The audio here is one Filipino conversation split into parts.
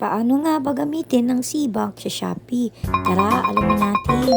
Paano nga ba gamitin ng Cbank sa Shopee? Tara, alamin natin.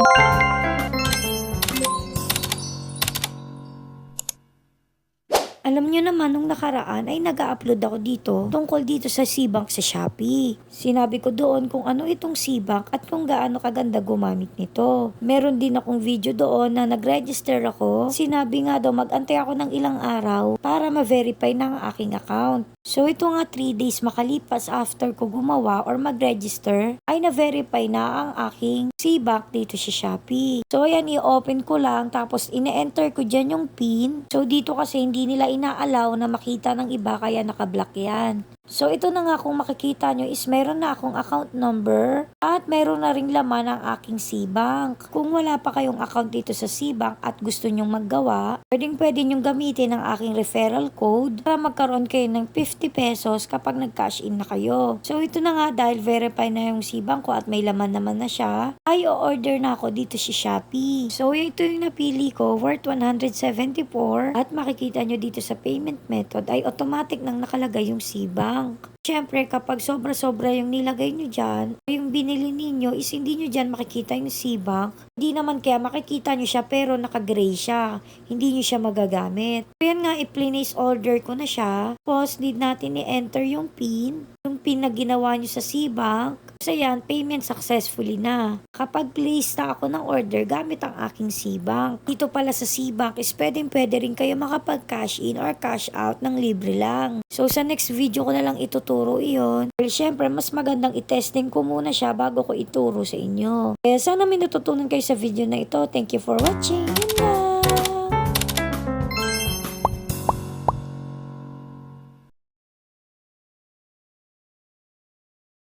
Alam nyo naman, nung nakaraan ay nag-upload ako dito tungkol dito sa Cbank sa Shopee. Sinabi ko doon kung ano itong Cbank at kung gaano kaganda gumamit nito. Meron din akong video doon na nag-register ako. Sinabi nga daw mag-antay ako ng ilang araw para ma-verify ng aking account. So ito nga 3 days makalipas after ko gumawa or mag-register ay na-verify na ang aking Cbank dito sa Shopee. So ayan, i-open ko lang tapos ine-enter ko dyan yung PIN. So dito kasi hindi nila inaalaw na makita ng iba kaya nakablock yan. So ito na nga kung makikita nyo is meron na akong account number at meron na ring laman ang aking Cbank. Kung wala pa kayong account dito sa Cbank at gusto nyong maggawa, pwede nyong gamitin ang aking referral code para magkaroon kayo ng 50 pesos kapag nag-cash in na kayo. So ito na nga, dahil verify na yung Cbank ko at may laman naman na siya, ay o-order na ako dito sa Shopee. So ito yung napili ko, worth 174 at makikita nyo dito sa payment method ay automatic nang nakalagay yung Cbank. Siyempre, kapag sobra-sobra yung nilagay nyo dyan, yung binili ninyo is hindi nyo dyan makikita yung Cbank. Hindi naman kaya makikita nyo siya pero naka-gray siya. Hindi nyo siya magagamit. Kaya nga, i-place order ko na siya. Tapos, need natin i-enter yung PIN. Yung PIN na ginawa nyo sa Cbank. So yan, payment successfully na. Kapag place na ako ng order gamit ang aking Cbank. Dito pala sa Cbank is pwede rin kayo makapag-cash in or cash out ng libre lang. So sa next video ko na lang ituturo iyon. Well, syempre, mas magandang i-testing ko muna siya bago ko ituro sa inyo. Kaya sana may natutunan kayo sa video na ito. Thank you for watching. Yun lang.